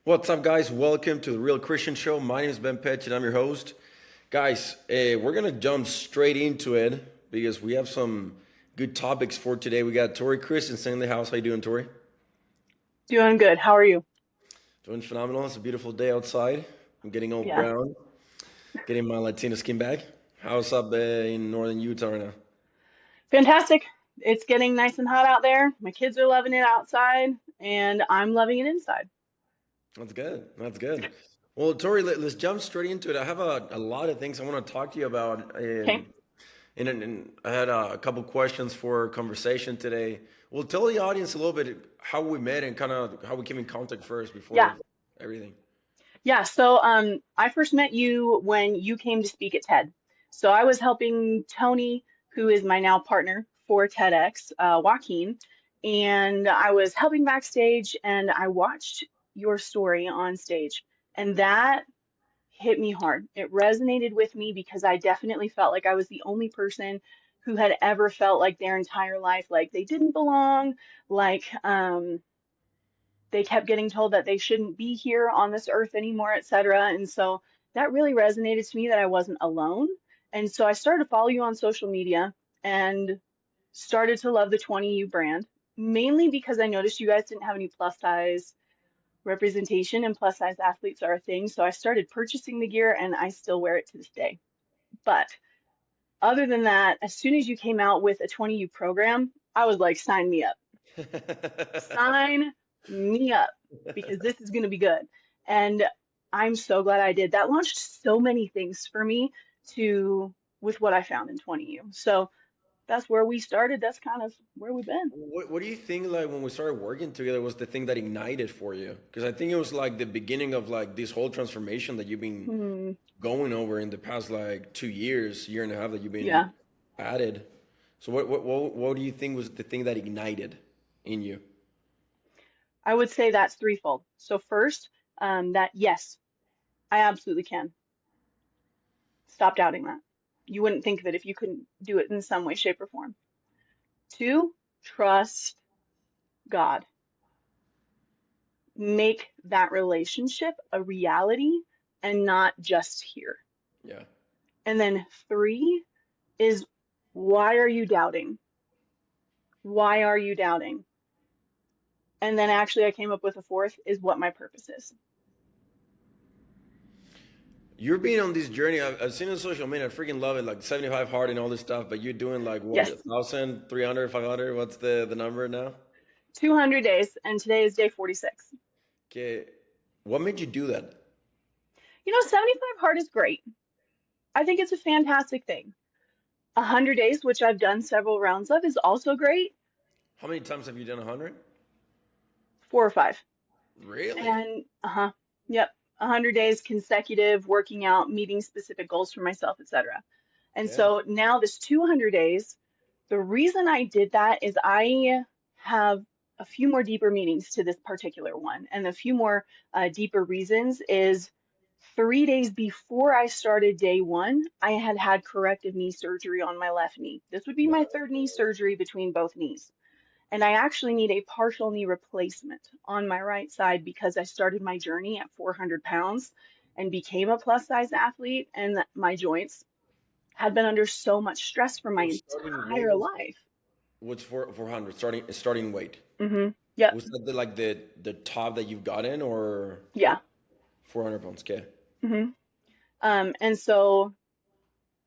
What's up, guys? Welcome to the Real Christian Show. My name is Ben Met, and I'm your host. Guys, we're gonna jump straight into it because we have some good topics for today. We got Tori Christensen in the house. How you doing, Tori? Doing good. How are you? Doing phenomenal. It's a beautiful day outside. I'm getting all Yeah. brown, getting my Latino skin back. How's up in northern Utah right now? Fantastic. It's getting nice and hot out there. My kids are loving it outside, and I'm loving it inside. That's good. That's good. Well, Tori, let's jump straight into it. I have a lot of things I want to talk to you about. Okay. And I had a couple questions for conversation today. Well, tell the audience a little bit how we met and kind of how we came in contact first before Yeah. everything. Yeah. So I first met you when you came to speak at TED. So I was helping Tony, who is my now partner for TEDx, Joaquin, and I was helping backstage and I watched your story on stage. And that hit me hard. It resonated with me because I definitely felt like I was the only person who had ever felt like their entire life like they didn't belong, like they kept getting told that they shouldn't be here on this earth anymore, etc. And so that really resonated to me that I wasn't alone. And so I started to follow you on social media and started to love the 20U brand, mainly because I noticed you guys didn't have any plus size representation and plus size athletes are a thing. So I started purchasing the gear and I still wear it to this day. But other than that, as soon as you came out with a 20U program, I was like, sign me up, sign me up because this is going to be good. And I'm so glad I did. That launched so many things for me to with what I found in 20U. So that's where we started. That's kind of where we've been. What do you think like when we started working together was the thing that ignited for you? Because I think it was like the beginning of like this whole transformation that you've been Hmm. going over in the past like 2 years, year and a half that you've been Yeah, added. So what do you think was the thing that ignited in you? I would say that's threefold. So first, that yes, I absolutely can. Stop doubting that. You wouldn't think of it if you couldn't do it in some way, shape, or form. Two, trust God. Make that relationship a reality and not just here. Yeah. And then three is why are you doubting? Why are you doubting? And then actually, I came up with a fourth is what my purpose is. You're being on this journey. I've seen it on social media. I freaking love it. Like 75 hard and all this stuff. But you're doing like what, Yes, 1,000, 300, 500? What's the number now? 200 days, and today is day 46. Okay. What made you do that? 75 hard is great. I think it's a fantastic thing. 100 days, which I've done several rounds of, is also great. How many times have you done 100? 4 or 5. Really? And yep, 100 days consecutive, working out, meeting specific goals for myself, etc. And Okay. so now this 200 days, the reason I did that is I have a few more deeper meanings to this particular one. And a few more deeper reasons is 3 days before I started day one, I had had corrective knee surgery on my left knee. This would be my third knee surgery between both knees. And I actually need a partial knee replacement on my right side because I started my journey at 400 pounds and became a plus size athlete, and my joints had been under so much stress for my Your starting weight entire life. was 400 starting weight. Yep. Was that the top that you've gotten or Yeah. 400 pounds? Okay. hmm and so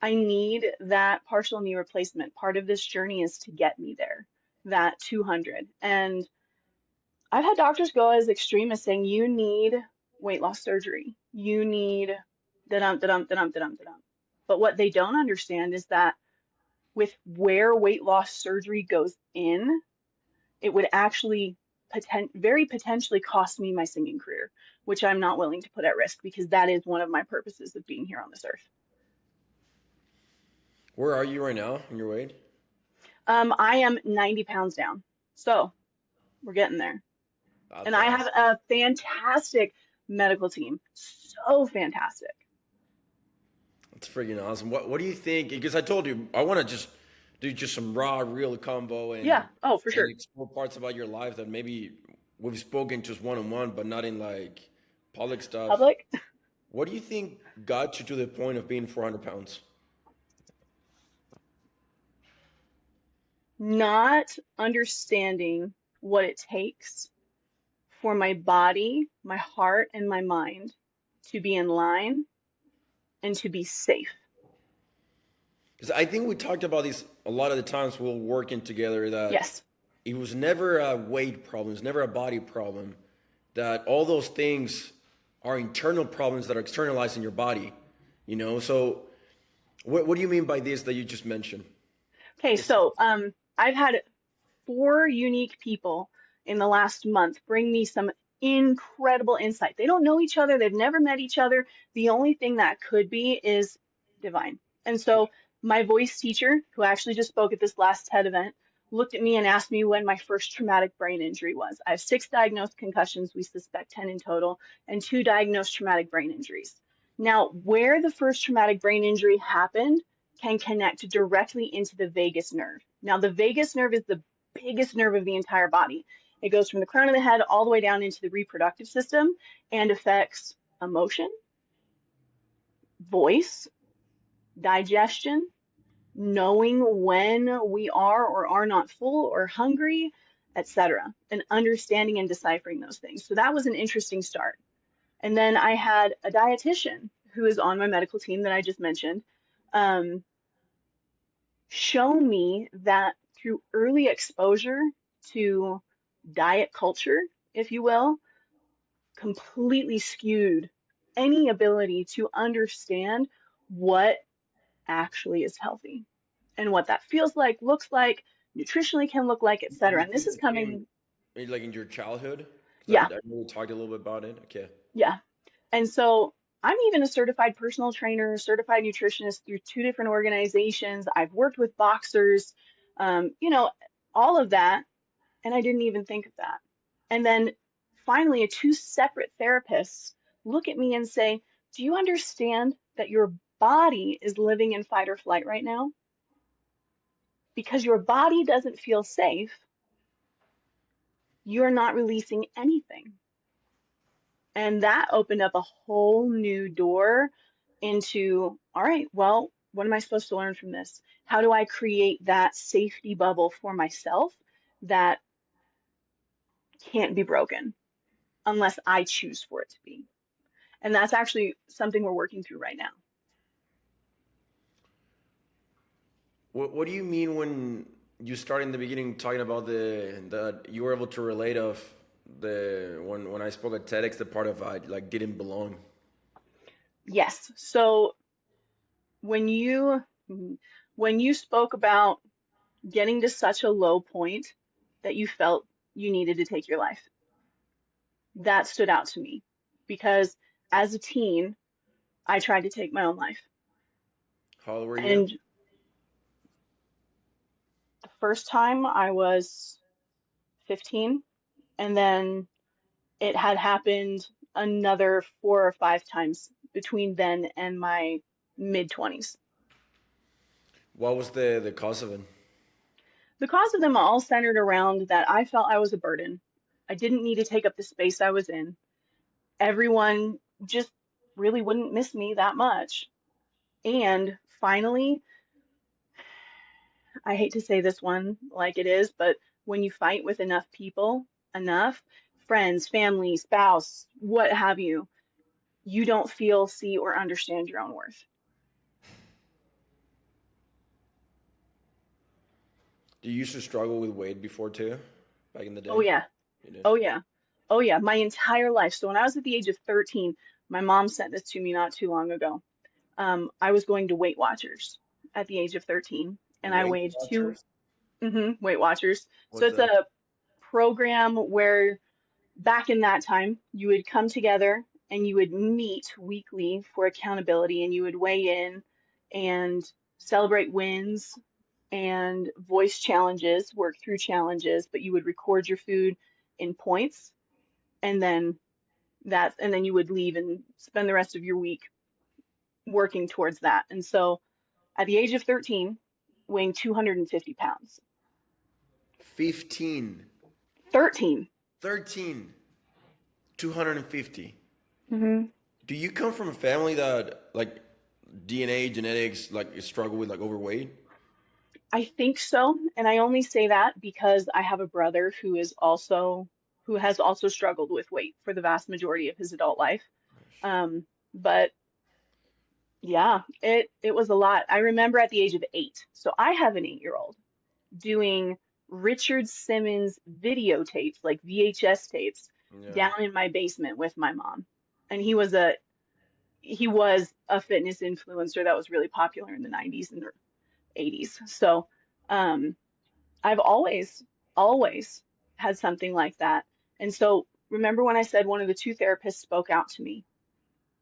I need that partial knee replacement. Part of this journey is to get me there, that 200. And I've had doctors go as extreme as saying, you need weight loss surgery. You need da-dum, da-dum, da-dum, da-dum, da-dum. But what they don't understand is that with where weight loss surgery goes in, it would actually very potentially cost me my singing career, which I'm not willing to put at risk because that is one of my purposes of being here on this earth. Where are you right now in your weight? I am 90 pounds down. So we're getting there. And That's I have awesome. a fantastic medical team. So fantastic. That's freaking awesome. What do you think? Because I told you I want to just do just some raw, real combo Yeah. Oh, for and sure. explore parts about your life that maybe we've spoken just one on one, but not in like Public stuff. Public. What do you think got you to the point of being 400 pounds? Not understanding what it takes for my body, my heart, and my mind to be in line and to be safe. Because I think we talked about this a lot of the times we were working together that Yes. it was never a weight problem, it's never a body problem, that all those things are internal problems that are externalized in your body, you know? So what do you mean by this that you just mentioned? Okay, It's, so I've had 4 unique people in the last month bring me some incredible insight. They don't know each other, they've never met each other. The only thing that could be is divine. And so my voice teacher, who actually just spoke at this last TED event, looked at me and asked me when my first traumatic brain injury was. I have 6 diagnosed concussions, we suspect 10 in total, and 2 diagnosed traumatic brain injuries. Now, where the first traumatic brain injury happened can connect directly into the vagus nerve. Now, the vagus nerve is the biggest nerve of the entire body. It goes from the crown of the head all the way down into the reproductive system and affects emotion, voice, digestion, knowing when we are or are not full or hungry, etc., and understanding and deciphering those things. So that was an interesting start. And then I had a dietitian who is on my medical team that I just mentioned, um, show me that through early exposure to diet culture, if you will, completely skewed any ability to understand what actually is healthy and what that feels like, looks like, nutritionally can look like, you etc. And this think is it came coming, like in your childhood? Because yeah, I know we talked a little bit about it. Okay. yeah. And so I'm even a certified personal trainer, certified nutritionist through 2 different organizations. I've worked with boxers, you know, all of that. And I didn't even think of that. And then finally, 2 separate therapists look at me and say, do you understand that your body is living in fight or flight right now? Because your body doesn't feel safe, you're not releasing anything. And that opened up a whole new door into, all right, well, what am I supposed to learn from this? How do I create that safety bubble for myself that can't be broken unless I choose for it to be? And that's actually something we're working through right now. What do you mean when you start in the beginning talking about the that you were able to relate of the when I spoke at TEDx the part of I like didn't belong. Yes. So when you when you spoke about getting to such a low point that you felt you needed to take your life, that stood out to me because as a teen, I tried to take my own life. How old were you? And the first time I was 15, and then it had happened another 4 or 5 times between then and my mid 20s. What was the cause of it? The cause of them all centered around that I felt I was a burden. I didn't need to take up the space I was in. Everyone just really wouldn't miss me that much. And finally, I hate to say this one like it is, but when you fight with enough people, enough friends, family, spouse, what have you, you don't feel, see, or understand your own worth. Do you used to struggle with weight before too, back in the Oh, day? yeah. You did. Oh, yeah. Oh, yeah. My entire life. So when I was at the age of 13, my mom sent this to me not too long ago. I was going to Weight Watchers at the age of 13, and I Weight weighed two, Watchers? Weight Watchers. So What's it's that? a program where back in that time, you would come together and you would meet weekly for accountability and you would weigh in and celebrate wins and voice challenges, work through challenges, but you would record your food in points and then and then you would leave and spend the rest of your week working towards that. And so at the age of 13, weighing 250 pounds. 15, 13. 13, 250. Hmm. Do you come from a family that like DNA genetics like struggle with like overweight? I think so, and I only say that because I have a brother who has also struggled with weight for the vast majority of his adult life. But yeah, it was a lot. I remember at the age of 8. So I have an 8-year-old doing Richard Simmons videotapes, like VHS tapes, Yeah. down in my basement with my mom. And he was a fitness influencer that was really popular in the 90s and the 80s. So um, I've always had something like that. And so remember when I said one of the two therapists spoke out to me?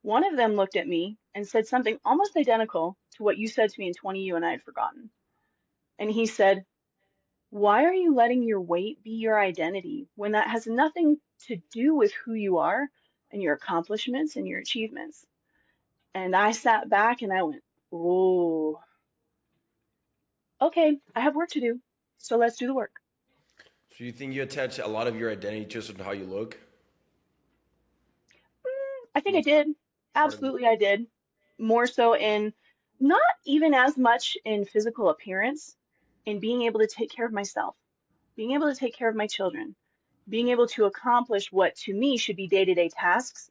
One of them looked at me and said something almost identical to what you said to me in 20 you and I had forgotten. And he said, why are you letting your weight be your identity when that has nothing to do with who you are and your accomplishments and your achievements? And I sat back and I went, oh, okay, I have work to do. So let's do the work. So you think you attach a lot of your identity just on how you look? I think I Most did. part of it. Absolutely, I did. More so in not even as much in physical appearance, in being able to take care of myself, being able to take care of my children, being able to accomplish what to me should be day-to-day tasks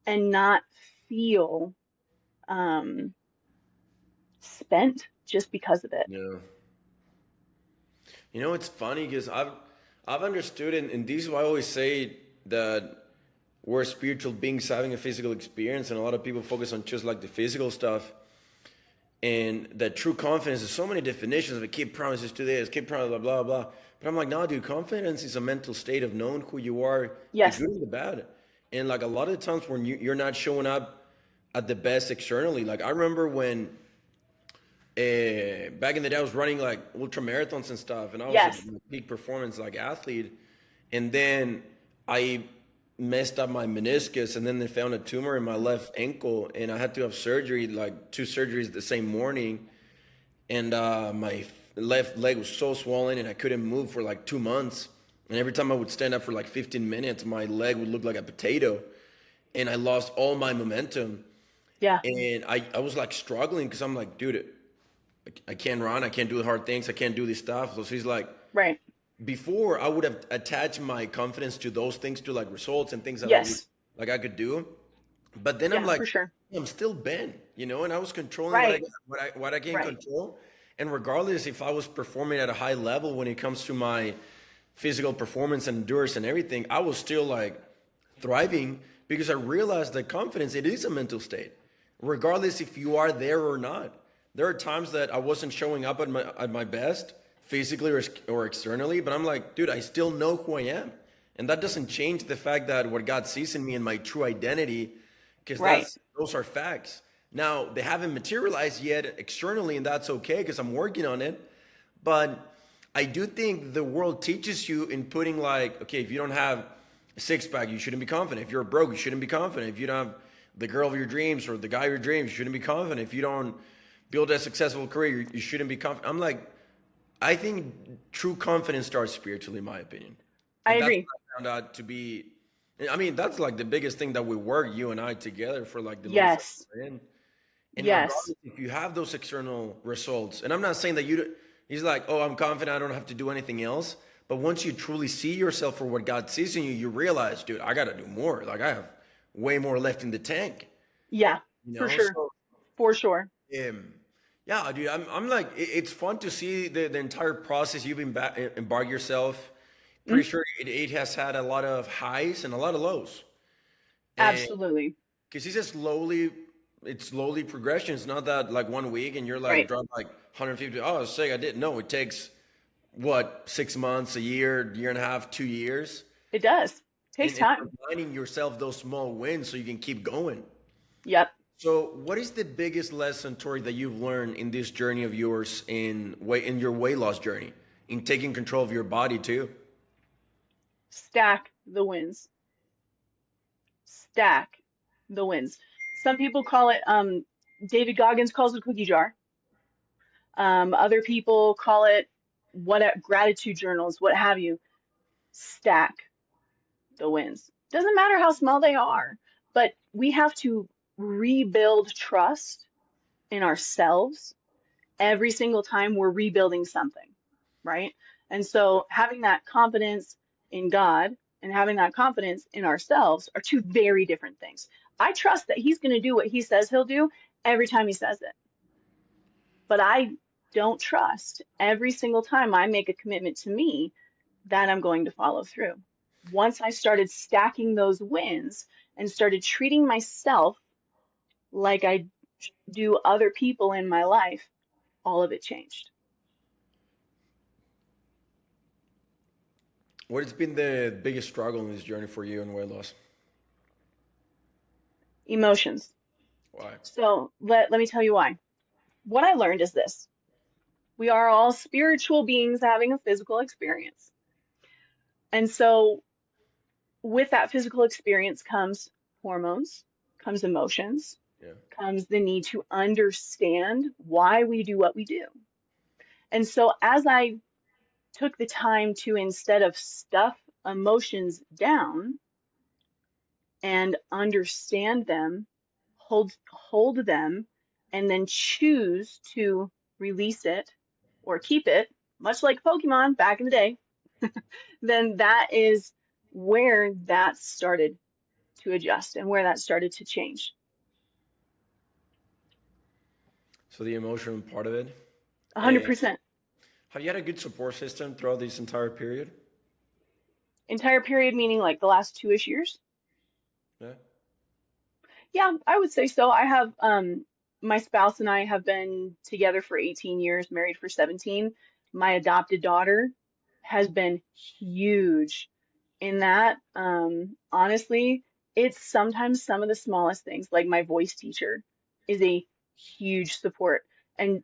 and not feel um, spent just because of it. Yeah. You know, it's funny because I've understood, and this is why I always say that we're spiritual beings having a physical experience, and a lot of people focus on just like the physical stuff. And that true confidence, there's so many definitions of it. Keep promises to this, keep promises, blah, blah, blah. But I'm like, no, dude, confidence is a mental state of knowing who you are, the Yes, good and the bad. And like a lot of the times when you're not showing up at the best externally, like I remember when back in the day, I was running like ultra marathons and stuff, and I was at yes, my peak performance like athlete. And then I messed up my meniscus, and then they found a tumor in my left ankle, and I had to have surgery, like two surgeries the same morning. And my left leg was so swollen, and I couldn't move for like 2 months. And every time I would stand up for like 15 minutes, my leg would look like a potato, and I lost all my momentum. yeah, And I was like struggling because I'm like, dude, I can't run, I can't do the hard things, I can't do this stuff. So he's like, right. before I would have attached my confidence to those things, to like results and things that I would Yes, like I could do. But then I'm yeah, like, for sure. I'm still Ben, you know, and I was controlling Right, what I can right. control. And regardless if I was performing at a high level when it comes to my physical performance and endurance and everything, I was still like thriving because I realized that confidence, it is a mental state. Regardless if you are there or not. There are times that I wasn't showing up at my best physically or externally, but I'm like, dude, I still know who I am. And that doesn't change the fact that what God sees in me and my true identity, because Right. those are facts. Now they haven't materialized yet externally, and that's okay because I'm working on it. But I do think the world teaches you in putting like, okay, if you don't have a six pack, you shouldn't be confident. If you're broke, you shouldn't be confident. If you don't have the girl of your dreams or the guy of your dreams, you shouldn't be confident. If you don't build a successful career, you shouldn't be confident. I'm like, I think true confidence starts spiritually, in my opinion. I And that's agree. what I found out to be. I mean, that's like the biggest thing that we work, you and I, together for like the little circle Yes, we're in. And yes. regardless, if you have those external results, and I'm not saying that he's like, oh, I'm confident, I don't have to do anything else. But once you truly see yourself for what God sees in you, you realize, dude, I got to do more. Like I have way more left in the tank, Yeah, you for know? sure. So, For sure. um, yeah, dude, I'm like, it's fun to see the entire process you've embarked yourself. Mm, Pretty sure it has had a lot of highs and a lot of lows. And absolutely. because it's slowly progression. It's not that like 1 week and you're like Right. drop like 150. Oh, sick, I didn't know. It takes what, 6 months, a year and a half, 2 years, It does. Takes and time. reminding yourself those small wins so you can keep going. Yep. So, what is the biggest lesson, Tori, that you've learned in this journey of yours in your weight loss journey, in taking control of your body too? Stack the wins. Stack the wins. Some people call it, David Goggins calls it a cookie jar. Other people call it gratitude journals, what have you. Stack the wins. Doesn't matter how small they are. But we have to rebuild trust in ourselves every single time we're rebuilding something, right? And so having that confidence in God and having that confidence in ourselves are two very different things. I trust that he's going to do what he says he'll do every time he says it, but I don't trust every single time I make a commitment to me that I'm going to follow through. Once I started stacking those wins and started treating myself like I do other people in my life, all of it changed. What has been the biggest struggle in this journey for you in weight loss? Emotions. Why? So let me tell you why. What I learned is this. We are all spiritual beings having a physical experience. And so with that physical experience comes hormones, comes emotions, Yeah. comes the need to understand why we do what we do. And so as I took the time to, instead of stuff emotions down and understand them, hold them, and then choose to release it or keep it, much like Pokemon back in the day, then that is where that started to adjust and where that started to change. So the emotional part of it. And 100%. have you had a good support system throughout this entire period? Entire period meaning like the last 2-ish years. Yeah. Yeah, I would say so. I have my spouse and I have been together for 18 years, married for 17. My adopted daughter has been huge in that. Honestly, it's sometimes some of the smallest things, like my voice teacher is a huge support. And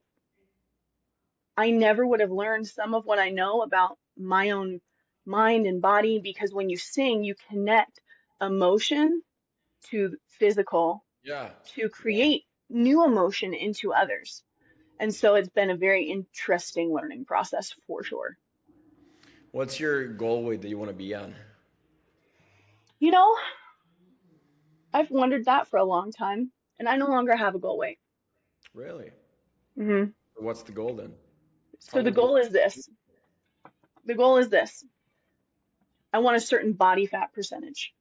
I never would have learned some of what I know about my own mind and body because when you sing, you connect emotion to physical Yeah. to create new emotion into others. And so it's been a very interesting learning process for sure. What's your goal weight that you want to be on? You know, I've wondered that for a long time, and I no longer have a goal weight. Really? hmm What's the goal then? So How the would you? goal is this. The goal is this. I want a certain body fat percentage.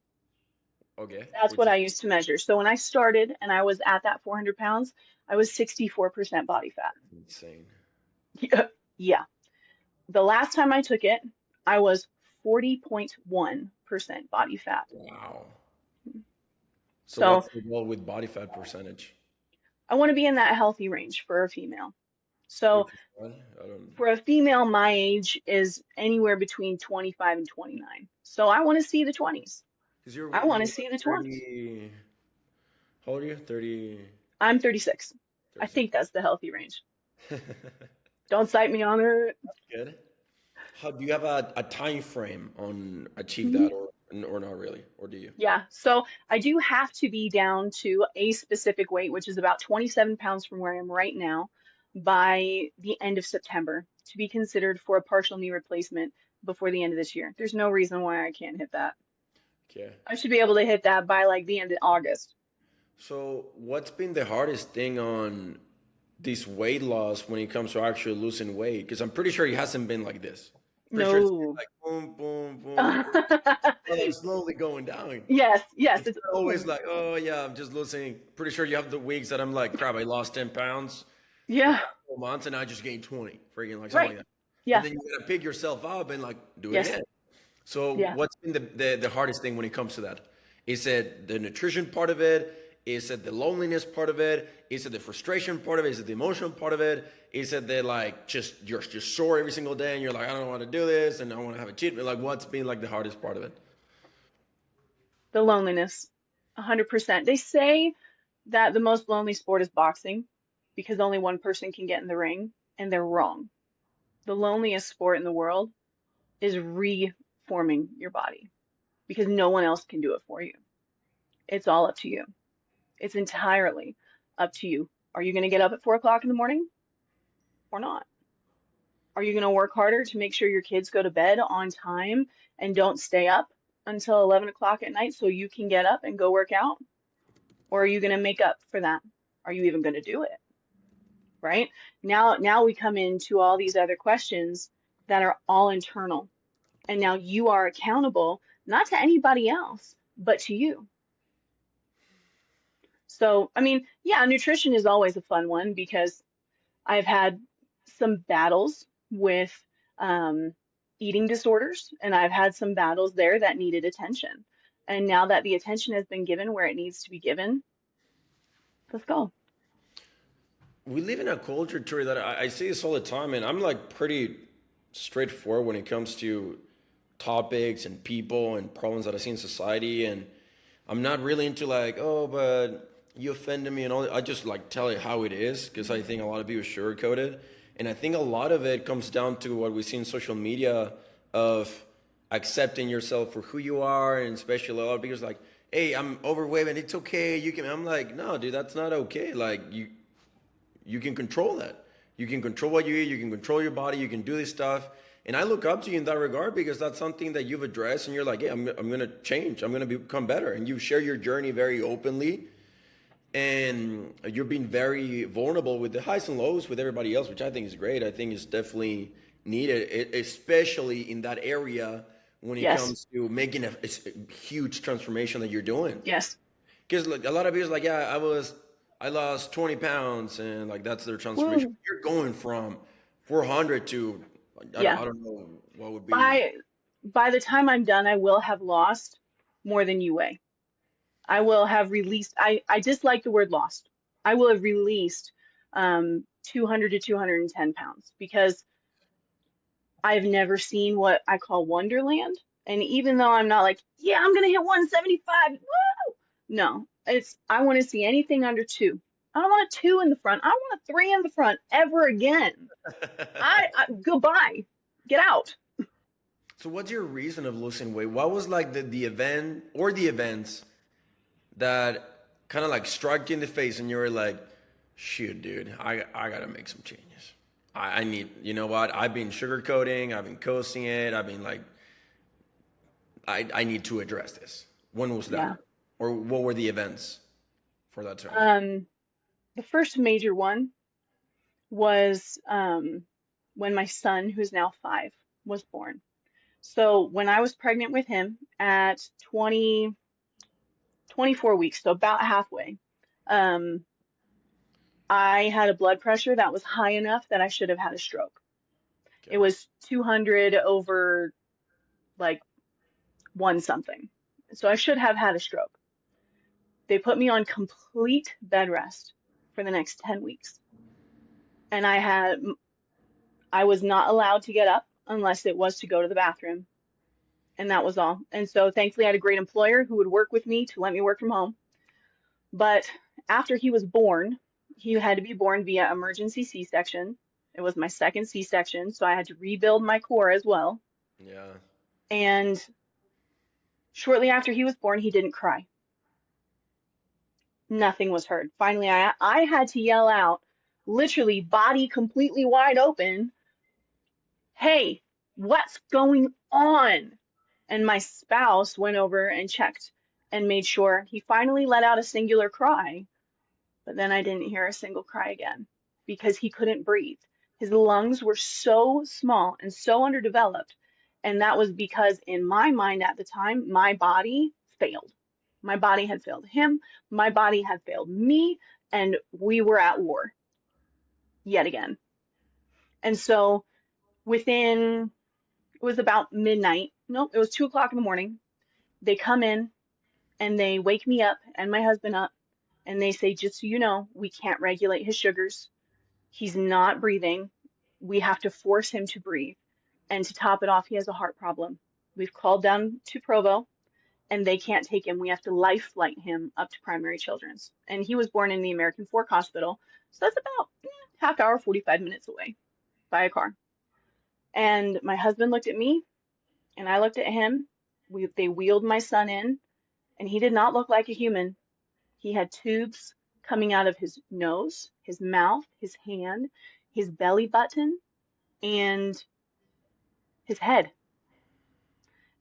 Okay, That's which what is I used to measure. So when I started and I was at that 400 pounds, I was 64% body fat. insane. Yeah. The last time I took it, I was 40.1% body fat. Wow. So So what's the goal with body fat percentage? I want to be in that healthy range for a female. So Which is what? I don't. for a female, my age is anywhere between 25 and 29. So I want to see the 20s. Because you're I want you're to what, see the 20s. 30. How old are you? 30, I'm 36. I 36. think that's the healthy range. That's Don't cite me on it. good. How do you have a time frame on achieve Mhm. that or not really? Or do you? Yeah, so I do have to be down to a specific weight, which is about 27 pounds from where I am right now, by the end of September to be considered for a partial knee replacement before the end of this year. There's no reason why I can't hit that. Okay. I should be able to hit that by like the end of August. So what's been the hardest thing on this weight loss when it comes to actually losing weight? Because I'm pretty sure it hasn't been like this. Pretty sure it's been No. like boom, boom, boom, boom, or like slowly going down. Yes, yes, It's it's not always like, oh yeah, I'm just losing. Pretty sure you have the weeks that I'm like, crap, I lost 10 pounds the yeah, past 4 months and I just gained 20, freaking like something right. like that. And Yeah, then you gotta pick yourself up and like do it yes, again. So yeah. what's been the hardest thing when it comes to that? Is it the nutrition part of it? Is it the loneliness part of it? Is it the frustration part of it? Is it the emotional part of it? Is it the like just you're just sore every single day and you're like, I don't want to do this and I want to have a cheat meal? Like what's been like the hardest part of it? The loneliness, 100%. They say that the most lonely sport is boxing because only one person can get in the ring, and they're wrong. The loneliest sport in the world is reforming your body because no one else can do it for you. It's all up to you. It's entirely up to you. Are you going to get up at 4 o'clock in the morning or not? Are you going to work harder to make sure your kids go to bed on time and don't stay up until 11 o'clock at night so you can get up and go work out? Or are you going to make up for that? Are you even going to do it? Right? Now we come into all these other questions that are all internal. And now you are accountable not to anybody else, but to you. So, I mean, yeah, nutrition is always a fun one because I've had some battles with um, eating disorders, and I've had some battles there that needed attention. And now that the attention has been given where it needs to be given, let's go. We live in a culture, Tori, that I say this all the time, and I'm like pretty straightforward when it comes to topics and people and problems that I see in society. And I'm not really into like, oh, but you offended me and all that. I just like tell it how it is because I think a lot of people sugarcoat it. And I think a lot of it comes down to what we see in social media of accepting yourself for who you are. And especially a lot of people's like, hey, I'm overweight and it's okay. You can, I'm like, no, dude, that's not okay. Like you can control that. You can control what you eat. You can control your body. You can do this stuff. And I look up to you in that regard because that's something that you've addressed and you're like, yeah, I'm going to change. I'm going to become better. And you share your journey very openly. And you're being very vulnerable with the highs and lows with everybody else, which I think is great. I think it's definitely needed, especially in that area when it Yes, comes to making it's a huge transformation that you're doing. yes. Because like a lot of people are like, yeah, I lost 20 pounds and like that's their transformation. Woo. You're going from 400 to Yeah. I don't know what would be. By by the time I'm done, I will have lost more than you weigh. I will have released, I dislike the word lost. I will have released 200 to 210 pounds because I've never seen what I call Wonderland. And even though I'm not like, yeah, I'm gonna hit 175, woo! No, I want to see anything under two. I don't want a two in the front. I don't want a three in the front ever again. I goodbye. Get out. So what's your reason of losing weight? What was like the event or the events that kind of like struck you in the face and you were like, shoot, dude, I gotta make some changes. I need, you know what? I've been sugarcoating, I've been coasting it, I've been like, I need to address this. When was that? Yeah. Or what were the events for that time? Um, the first major one was when my son, who's now 5, was born. So when I was pregnant with him at 24 weeks, so about halfway, um, I had a blood pressure that was high enough that I should have had a stroke. It Okay. was 200 over like one something. So I should have had a stroke. They put me on complete bed rest for the next 10 weeks. And I was not allowed to get up unless it was to go to the bathroom. And that was all. And so thankfully I had a great employer who would work with me to let me work from home. But after he was born, he had to be born via emergency C-section. It was my second C-section, so I had to rebuild my core as well. Yeah. And shortly after he was born, he didn't cry. Nothing was heard. Finally, I had to yell out, literally body completely wide open, hey, what's going on? And my spouse went over and checked and made sure. He finally let out a singular cry, but then I didn't hear a single cry again because he couldn't breathe. His lungs were so small and so underdeveloped. And that was because, in my mind at the time, my body failed. My body had failed him, my body had failed me, and we were at war yet again. And so, within, it was about midnight. Nope, it was 2 o'clock in the morning. They come in and they wake me up and my husband up and they say, just so you know, we can't regulate his sugars. He's not breathing. We have to force him to breathe. And to top it off, he has a heart problem. We've called down to Provo and they can't take him. We have to life flight him up to Primary Children's. And he was born in the American Fork Hospital. So that's about half hour, 45 minutes away by a car. And my husband looked at me and I looked at him. They wheeled my son in and he did not look like a human. He had tubes coming out of his nose, his mouth, his hand, his belly button, and his head.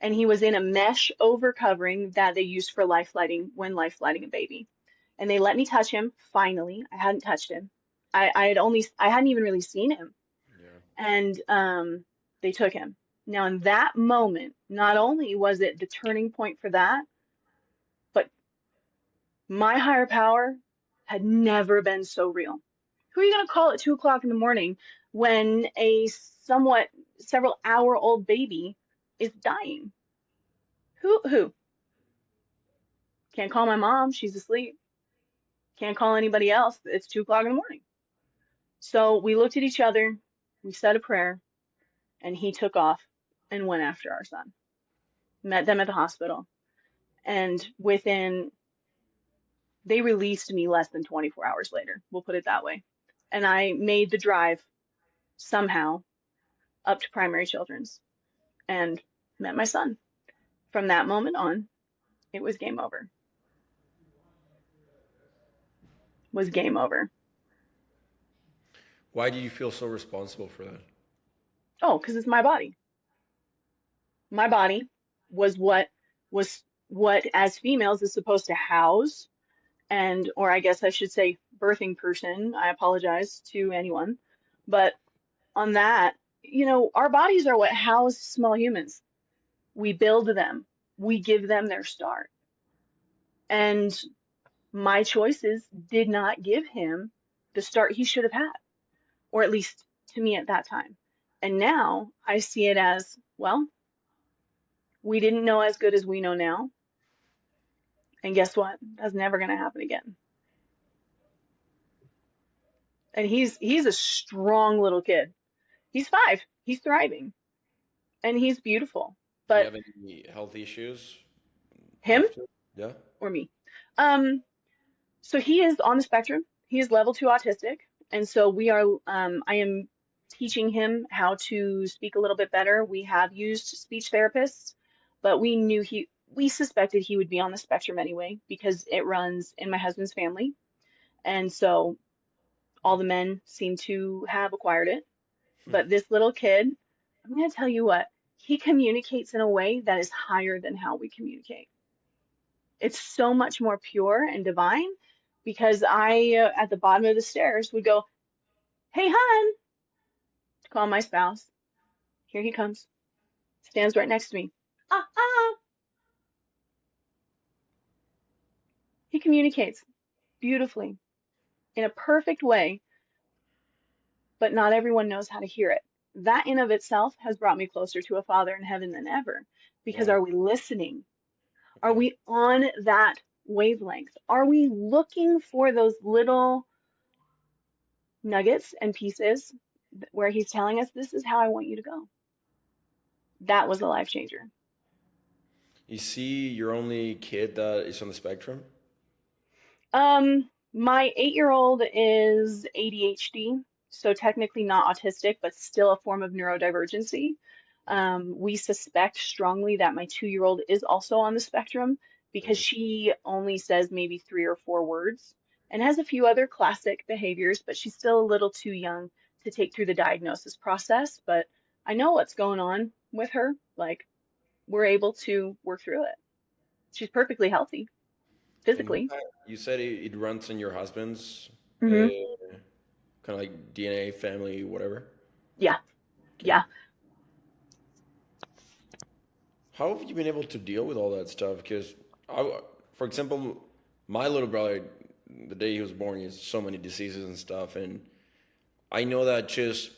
And he was in a mesh over covering that they use for life flighting when life flighting a baby. and they let me touch him. Finally, I hadn't touched him. I hadn't even really seen him, Yeah. and they took him. Now, in that moment, not only was it the turning point for that, but my higher power had never been so real. Who are you going to call at 2 o'clock in the morning when a somewhat several hour old baby is dying? Who? Can't call my mom. She's asleep. Can't call anybody else. It's 2 o'clock in the morning. So we looked at each other, we said a prayer, and he took off and went after our son. Met them at the hospital. And they released me less than 24 hours later. We'll put it that way. And I made the drive somehow up to primary children's and met my son. From that moment on, it was game over. Was game over. Why do you feel so responsible for that? Oh, because it's my body. My body was was what as females is supposed to house and or I guess I should say birthing person. I apologize to anyone. But on that, our bodies are what house small humans. We build them. We give them their start. And my choices did not give him the start he should have had, or at least to me at that time. And now I see it as, well, we didn't know as good as we know now. And guess what? That's never going to happen again. And he's a strong little kid. He's 5. He's thriving and he's beautiful. Do you But have any health issues him after? Yeah. or me? Um, so he is on the spectrum. He is level 2 autistic. And so I am teaching him how to speak a little bit better. We have used speech therapists, but we suspected he would be on the spectrum anyway because it runs in my husband's family. And so all the men seem to have acquired it. But this little kid, I'm going to tell you what, he communicates in a way that is higher than how we communicate. It's so much more pure and divine because at the bottom of the stairs, would go, "Hey, hon," to call my spouse. Here he comes, stands right next to me. Ah, ah. He communicates beautifully in a perfect way, but not everyone knows how to hear it. That in of itself has brought me closer to a Father in heaven than ever because Wow. are we listening? Are Okay. we on that wavelength? Are we looking for those little nuggets and pieces where he's telling us, this is how I want you to go? That was a life changer. You see your only kid that is on the spectrum? My 8-year-old is ADHD, so technically not autistic, but still a form of neurodivergency. We suspect strongly that my 2-year-old is also on the spectrum because Mm. she only says maybe 3 or 4 words and has a few other classic behaviors, but she's still a little too young to take through the diagnosis process. But I know what's going on with her. Like, we're able to work through it. She's perfectly healthy And physically. you said it runs in your husband's Hmm. kind of like DNA, family, whatever. Yeah, Okay. yeah. How have you been able to deal with all that stuff? Because, for example, my little brother, the day he was born, he has so many diseases and stuff. And I know that just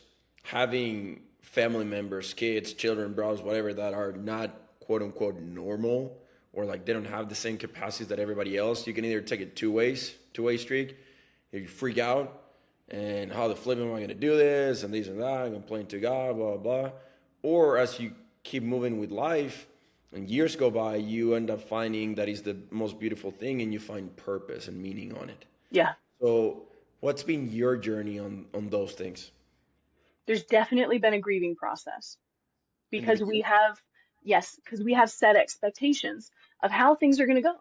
having family members, kids, children, bros, whatever, that are not quote unquote normal or like they don't have the same capacities that everybody else, you can either take it two-way streak. If you freak out and how the flip am I going to do this and these and that, I'm complaining to God, blah, blah, blah. Or as you keep moving with life and years go by, you end up finding that is the most beautiful thing and you find purpose and meaning on it. Yeah, So, what's been your journey on those things there's definitely been a grieving process in the because beginning? yes, because we have set expectations of how things are going to go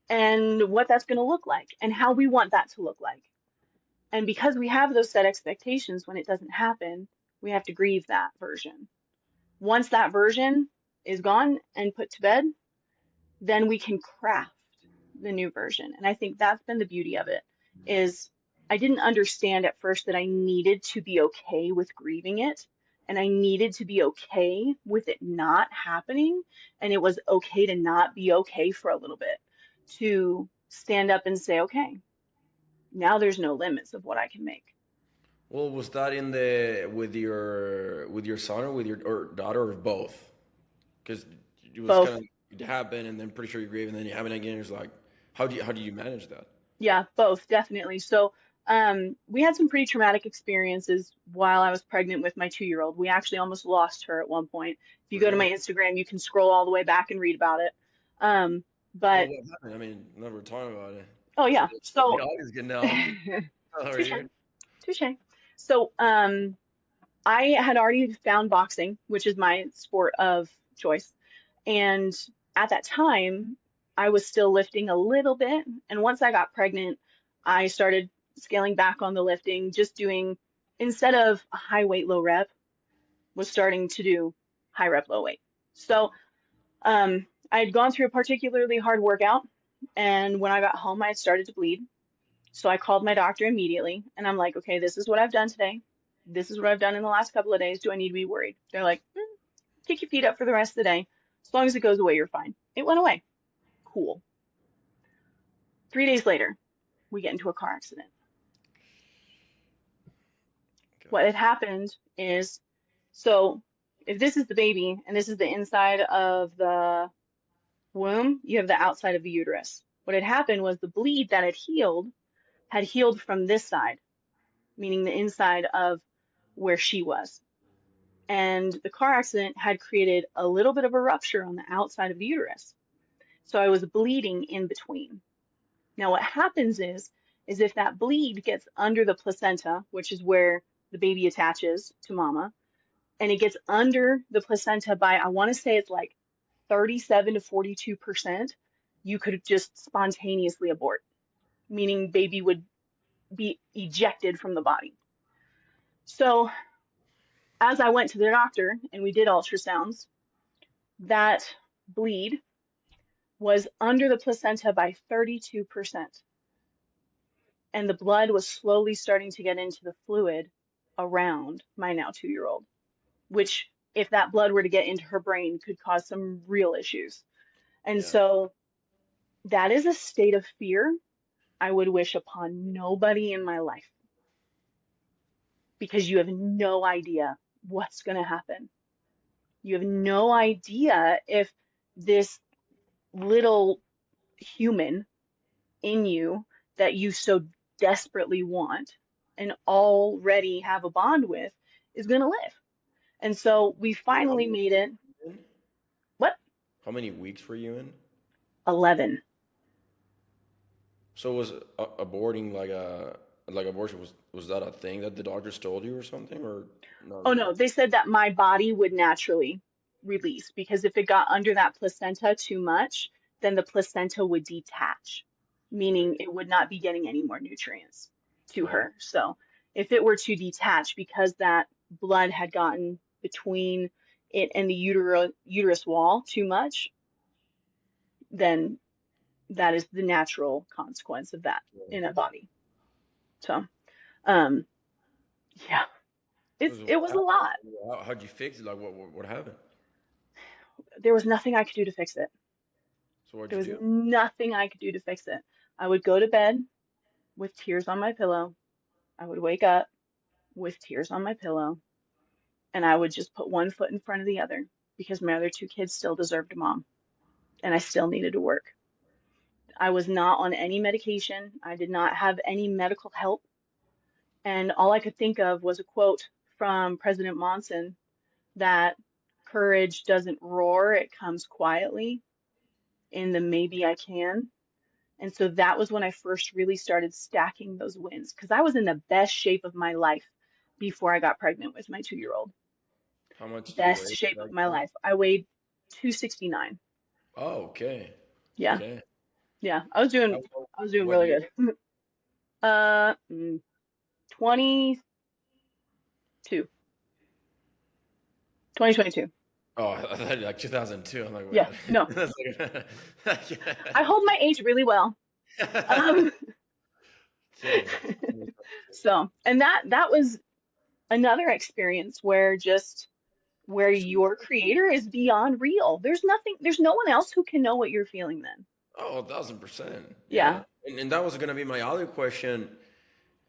and what that's going to look like and how we want that to look like. And because we have those set expectations, when it doesn't happen, we have to grieve that version. Once that version is gone and put to bed, then we can craft the new version. And I think that's been the beauty of it is I didn't understand at first that I needed to be okay with grieving it and I needed to be okay with it not happening. And it was okay to not be okay for a little bit, to stand up and say, okay, now there's no limits of what I can make. Well, was that in the with your son or with your or daughter or both? Because it was kind Both. of it happened, and then pretty sure you grieve, and then you have it again. It's like, how do you manage that? Yeah, both, definitely. So, we had some pretty traumatic experiences while I was pregnant with my 2-year-old. We actually almost lost her at one point. If you go to my Really? Instagram, you can scroll all the way back and read about it. Um, Well, but what happened? I mean, never talking about it. oh So yeah, the so audience can know. Oh, are touche, you? touche. So, I had already found boxing, which is my sport of choice. And at that time, I was still lifting a little bit. And once I got pregnant, I started scaling back on the lifting, just doing, instead of a high weight, low rep, was starting to do high rep, low weight. So I had gone through a particularly hard workout. And when I got home, I had started to bleed. So I called my doctor immediately and I'm like, okay, this is what I've done today. This is what I've done in the last couple of days. Do I need to be worried? They're like, kick your feet up for the rest of the day. As long as it goes away, you're fine. It went away. Cool. 3 days later, we get into a car accident. What had Gosh. happened is, so if this is the baby and this is the inside of the womb, you have the outside of the uterus. What had happened was the bleed that had healed from this side, meaning the inside of where she was. And the car accident had created a little bit of a rupture on the outside of the uterus. So I was bleeding in between. Now what happens is if that bleed gets under the placenta, which is where the baby attaches to mama, and it gets under the placenta by, I want to say it's like 37 to 42%, you could just spontaneously abort, meaning baby would be ejected from the body. So as I went to the doctor and we did ultrasounds, that bleed was under the placenta by 32%. And the blood was slowly starting to get into the fluid around my now 2-year-old, which, if that blood were to get into her brain, could cause some real issues. And Yeah. so that is a state of fear I would wish upon nobody in my life because you have no idea what's going to happen. You have no idea if this little human in you that you so desperately want and already have a bond with is going to live. And so we How finally many made it. in? What? How many weeks were you in? 11. So was aborting like abortion was that a thing that the doctors told you or something or not Oh really? no, they said that my body would naturally release because if it got under that placenta too much, then the placenta would detach, meaning it would not be getting any more nutrients to Oh, her. So if it were to detach because that blood had gotten between it and the uterus wall too much, then that is the natural consequence of that yeah. in a body. So, um, yeah, So it what was a lot. happened? How'd you fix it? Like what happened? There was nothing I could do to fix it. So what'd There you was do? nothing I could do to fix it. I would go to bed with tears on my pillow. I would wake up with tears on my pillow, and I would just put one foot in front of the other because my other two kids still deserved a mom, and I still needed to work. I was not on any medication. I did not have any medical help. And all I could think of was a quote from President Monson that courage doesn't roar, it comes quietly in the maybe I can. And so that was when I first really started stacking those wins because I was in the best shape of my life before I got pregnant with my 2-year-old. How much do you Best weigh shape back of my then? life. I weighed 269. Oh, okay. Yeah. Okay. Yeah. How, I was doing what really year? good. 22, 2022. Oh, I thought like 2002. I'm like, Yeah, wait. no, That's like, I hold my age really well. yeah. Um, Okay. so, and that was another experience where just where your creator is beyond real. There's nothing, there's no one else who can know what you're feeling then. Oh, 1000%. Yeah. Yeah. And that was gonna be my other question.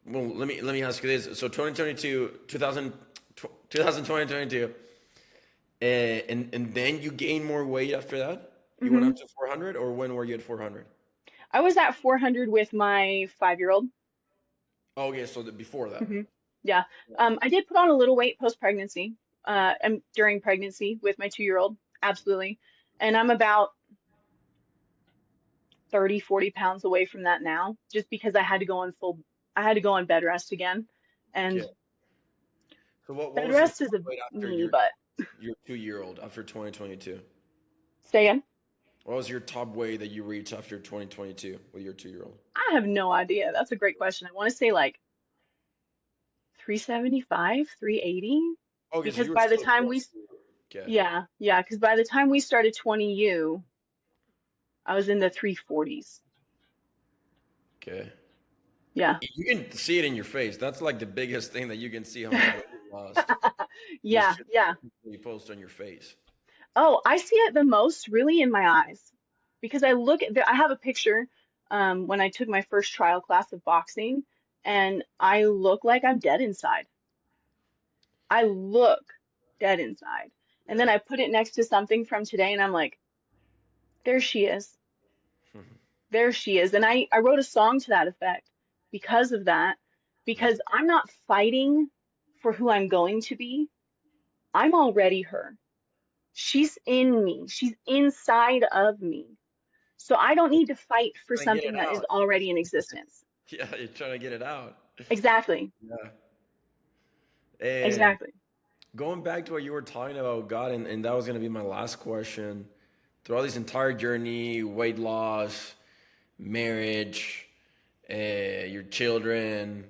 Well, let me ask you this. So 2022, 2022, and then you gain more weight after that? You went hmm up to 400, or when were you at 400? I was at 400 with my 5-year-old. Oh, yeah, so before that. hmm Yeah. I did put on a little weight post-pregnancy, and during pregnancy with my 2-year-old. Absolutely. And I'm about 30, 40 pounds away from that now, just because I had to go on bed rest again. Okay. And So what bed was your rest is top a weight after me, but your 2-year-old after 2022? stay in. What was your top weight that you reached after 2022 with your 2-year-old? I have no idea. That's a great question. I want to say like 375, 380, Okay, so because you were by the still time close to it. Okay. yeah, because by the time we started 20U, I was in the 340s. Okay. Yeah. You can see it in your face. That's like the biggest thing that you can see how much weight you lost. It's Yeah, just yeah. you post on your face. Oh, I see it the most really in my eyes because I have a picture when I took my first trial class of boxing, and I look like I'm dead inside. I look dead inside. And then Yeah. I put it next to something from today, and I'm like, there she is. There she is. And I wrote a song to that effect because of that, Yeah. because I'm not fighting for who I'm going to be. I'm already her. She's in me. She's inside of me. So I don't need to fight for Trying to get it something that is out. already in existence. Yeah, you're trying to get it out. Exactly. Yeah. And Exactly. going back to what you were talking about, God, and that was going to be my last question. Throughout this entire journey, weight loss, marriage, your children,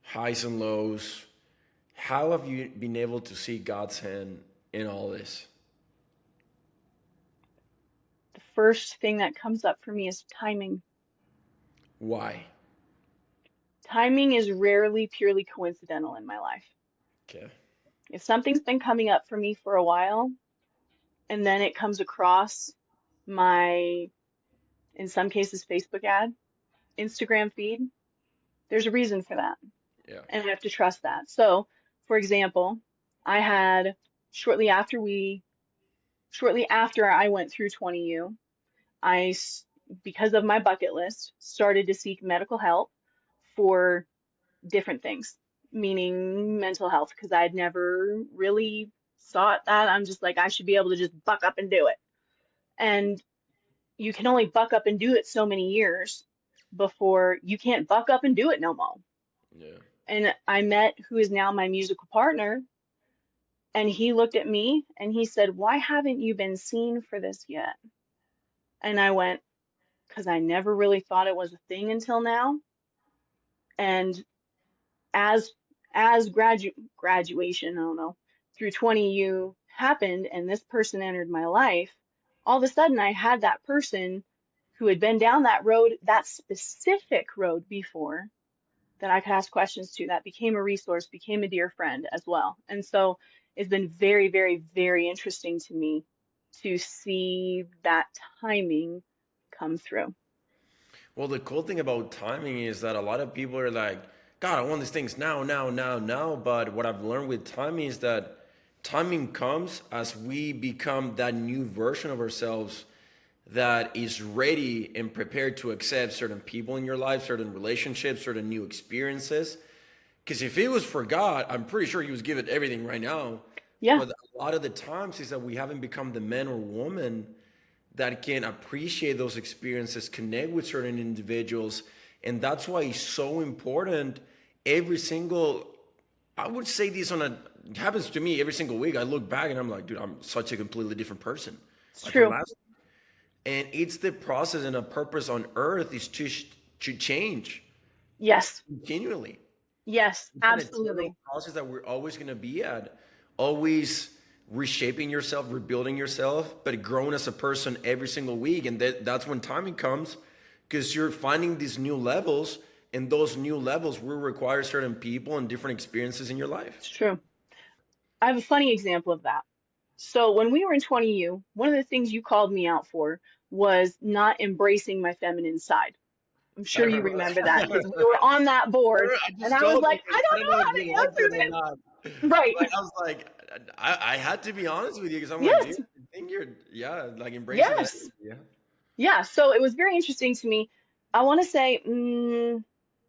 highs and lows, how have you been able to see God's hand in all this? The first thing that comes up for me is timing. Why? Timing is rarely purely coincidental in my life. Okay. If something's been coming up for me for a while, and then it comes across my, in some cases, Facebook ad, Instagram feed, there's a reason for that. Yeah. And I have to trust that. So, for example, I had shortly after shortly after I went through 20U, because of my bucket list, started to seek medical help for different things, meaning mental health, because I'd never really sought that. I'm just like, I should be able to just buck up and do it. And you can only buck up and do it so many years before you can't buck up and do it no more. Yeah. And I met who is now my musical partner, and he looked at me and he said, "Why haven't you been seen for this yet?" And I went, "Because I never really thought it was a thing until now." And as graduation, I don't know, through 20U happened and this person entered my life, all of a sudden I had that person who had been down that road, that specific road before, that I could ask questions to, that became a resource, became a dear friend as well. And so it's been very, very, very interesting to me to see that timing come through. Well, the cool thing about timing is that a lot of people are like, God, I want these things now, now, now, now. But what I've learned with timing is that timing comes as we become that new version of ourselves that is ready and prepared to accept certain people in your life, certain relationships, certain new experiences. Because if it was for God, I'm pretty sure He was giving everything right now. Yeah. But a lot of the times is that we haven't become the man or woman that can appreciate those experiences, connect with certain individuals. And that's why it's so important every single, I would say this on a, it happens to me every single week. I look back and I'm like, dude, I'm such a completely different person. It's Like from true. last, and it's the process and a purpose on earth is to change Yes. continually. Yes, It's an eternal absolutely. process that we're always going to be at, always reshaping yourself, rebuilding yourself, but growing as a person every single week. And that's when timing comes, because you're finding these new levels, and those new levels will require certain people and different experiences in your life. It's true. I have a funny example of that. So when we were in 20U, one of the things you called me out for was not embracing my feminine side. I'm I sure you remember remember that. that because we were on that I board, remember I and just I was told you, like, but I I don't don't know know if how you to liked answer it or not. this. Right. Like, I was like, I had to be honest with you, because I'm like, dude, Yes. I think you're, yeah, like embracing that Yes. energy. Yeah. So it was very interesting to me. I want to say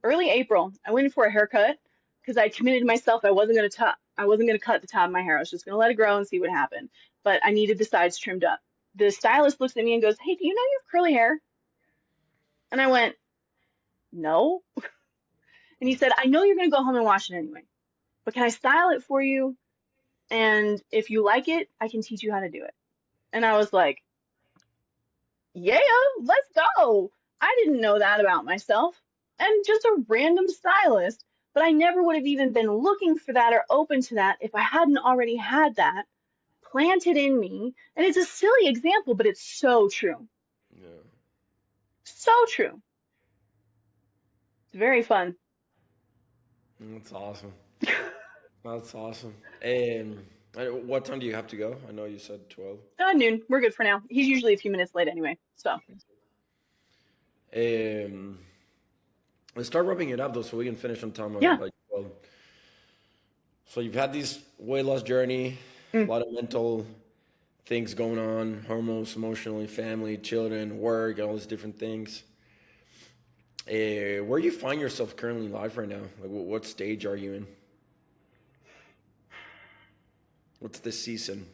early April, I went in for a haircut because I committed to myself. I wasn't going to cut the top of my hair. I was just going to let it grow and see what happened. But I needed the sides trimmed up. The stylist looks at me and goes, "Hey, do you know you have curly hair?" And I went, "No." And he said, "I know you're going to go home and wash it anyway, but can I style it for you? And if you like it, I can teach you how to do it." And I was like, "Yeah, let's go." I didn't know that about myself. And just a random stylist, but I never would have even been looking for that or open to that if I hadn't already had that planted in me. And it's a silly example, but it's so true. Yeah, So true. It's very fun. that's awesome. That's awesome. And what time do you have to go? I know you said 12. Noon. We're good for now. He's usually a few minutes late anyway. So, Um, let's start wrapping it up though, so we can finish on time yeah. by 12. So you've had this weight loss journey, a Mm. lot of mental things going on, hormones, emotionally, family, children, work, all these different things. Where do you find yourself currently in life right now? Like, what stage are you in? What's the season?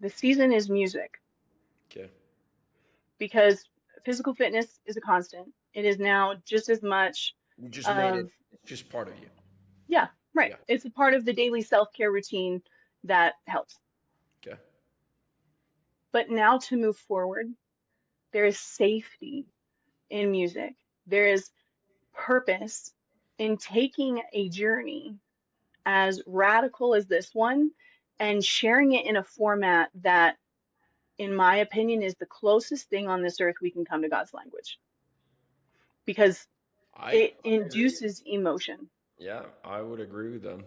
The season is music Okay, because physical fitness is a constant. It is now just as much you just made it. of, It's just part of you. yeah, right. Yeah. It's a part of the daily self-care routine that helps. Okay. But now to move forward, there is safety in music. There is purpose in taking a journey as radical as this one and sharing it in a format that, in my opinion, is the closest thing on this earth we can come to God's language because it I agree. induces emotion. Yeah, I would agree with that.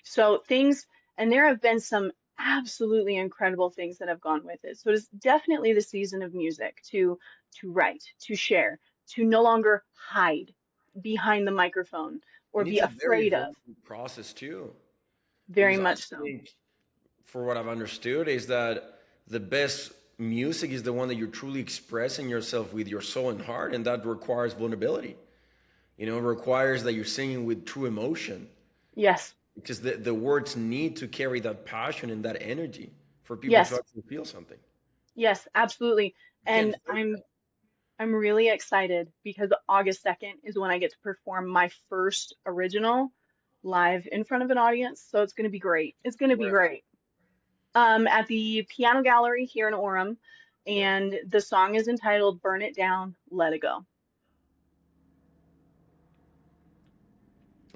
So things, and there have been some absolutely incredible things that have gone with it. So it's definitely the season of music to write, to share, to no longer hide behind the microphone or And be it's a very afraid of. vulnerable process too, Very because I much so. think, for what I've understood, is that the best music is the one that you're truly expressing yourself with your soul and heart, and that requires vulnerability. It requires that you're singing with true emotion, Yes. because the words need to carry that passion and that energy for people to Yes. actually feel something. Yes, absolutely. You can't And fake that. I'm really excited because August 2nd is when I get to perform my first original live in front of an audience. So it's going to be great. It's going to be Where? great. At the Piano Gallery here in Orem, Okay, and the song is entitled "Burn It Down, Let It Go."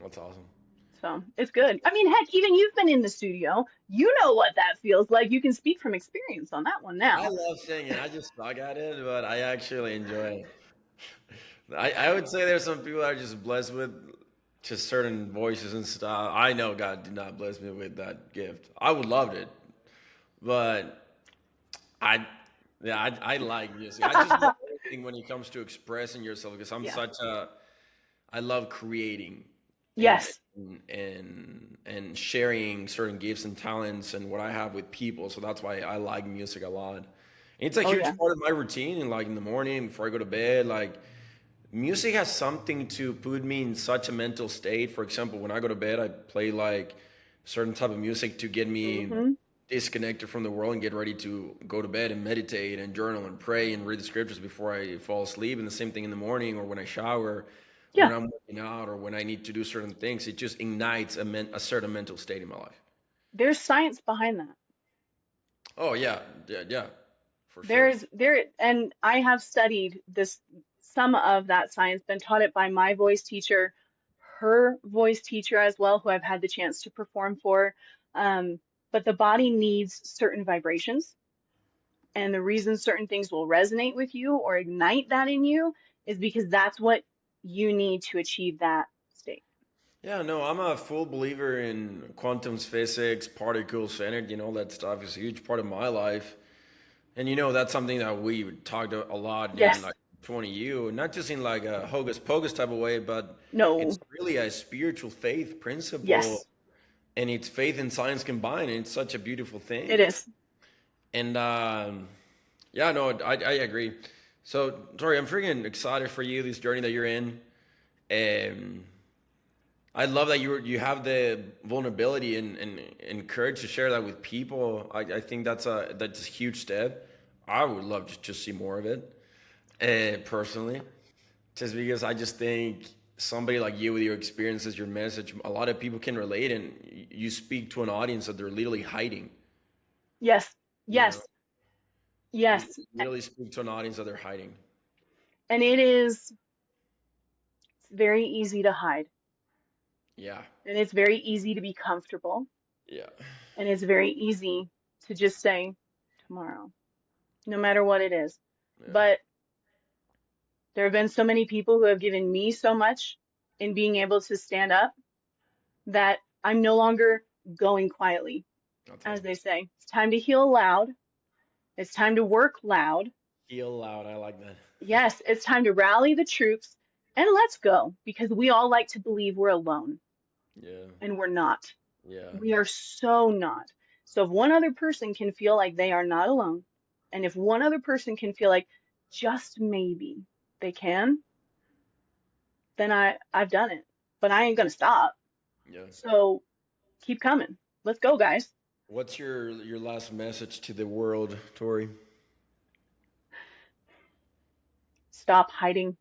that's awesome. So it's good. I mean, heck, even you've been in the studio. You know what that feels like. You can speak from experience on that one I now. love singing. I just suck at it, but I actually enjoy it. I would say there's some people that are just blessed with just certain voices and stuff. I know God did not bless me with that gift. I would loved it, but I, yeah, I like music. I just love everything when it comes to expressing yourself, because I'm Yeah. such a, I love creating and Yes. and sharing certain gifts and talents and what I have with people. So that's why I like music a lot. And it's a Oh huge yeah. part of my routine. And like in the morning before I go to bed, like music has something to put me in such a mental state. For example, when I go to bed, I play like certain type of music to get me Hmm. disconnected from the world and get ready to go to bed and meditate and journal and pray and read the scriptures before I fall asleep. And the same thing in the morning, or when I shower, or when Yeah. I'm working out, or when I need to do certain things. It just ignites a certain mental state in my life. There's science behind that. Oh yeah, yeah, yeah, for sure. And I have studied this, some of that science, been taught it by my voice teacher, her voice teacher as well, who I've had the chance to perform for. Um, but the body needs certain vibrations. And the reason certain things will resonate with you or ignite that in you is because that's what you need to achieve that state. Yeah, no, I'm a full believer in quantum physics, particles, energy, and all that stuff is a huge part of my life. And that's something that we talked a lot in Yes. like 20U, not just in like a hocus pocus type of way, but it's No. really a spiritual faith principle, Yes, and it's faith and science combined, and it's such a beautiful it thing. is. And yeah, no, I agree. So, Tori, I'm freaking excited for you, this journey that you're in. And I love that you have the vulnerability and courage to share that with people. I think that's a huge step. I would love to just see more of it, personally, just because I just think somebody like you with your experiences, your message, a lot of people can relate, and you speak to an audience that they're literally hiding. Yes, You know, yes, you yes. literally speak to an audience that they're hiding. And it's very easy to hide, Yeah, and it's very easy to be comfortable, yeah, and it's very easy to just say tomorrow, no matter what it is. yeah, But there have been so many people who have given me so much in being able to stand up that I'm no longer going quietly, that's as it. they say. It's time to heal loud. It's time to work loud. Feel loud. I like that. Yes, it's time to rally the troops and let's go because we all like to believe we're alone Yeah, and we're not. yeah, We are so not. So if one other person can feel like they are not alone, and if one other person can feel like just maybe they can, then I've done it. But I ain't gonna stop. yeah. So keep coming. Let's go, guys. What's your last message to the world, Tori? Stop hiding.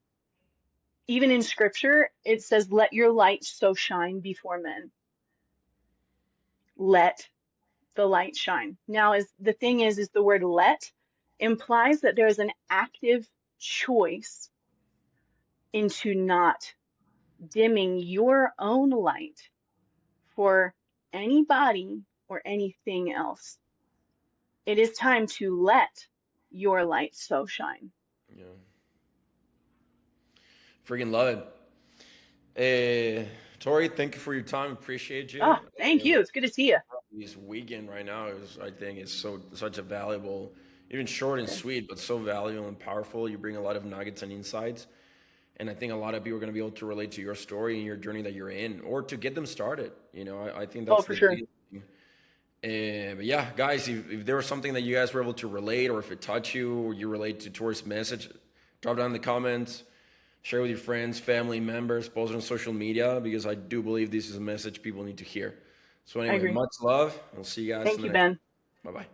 Even in scripture, it says, let your light so shine before men. Let the light shine. Now, is the thing is the word let implies that there is an active choice into not dimming your own light for anybody or anything else. It is time to let your light so shine. Yeah, freaking love it. Tori, thank you for your time. Appreciate you. Oh, thank you. It's good to see you. This weekend right now is, I think, is such a valuable, even short and sweet, but so valuable and powerful. You bring a lot of nuggets and insights, and I think a lot of people are going to be able to relate to your story and your journey that you're in, or to get them started. I think Oh, that's for the sure. biggest thing. But yeah, guys, if there was something that you guys were able to relate, or if it touched you, or you relate to Tori's message, drop down in the comments. Share with your friends, family members, post it on social media, because I do believe this is a message people need to hear. So I anyway, agree. much love. We'll see you guys in Thank the you, next. Ben. Bye bye.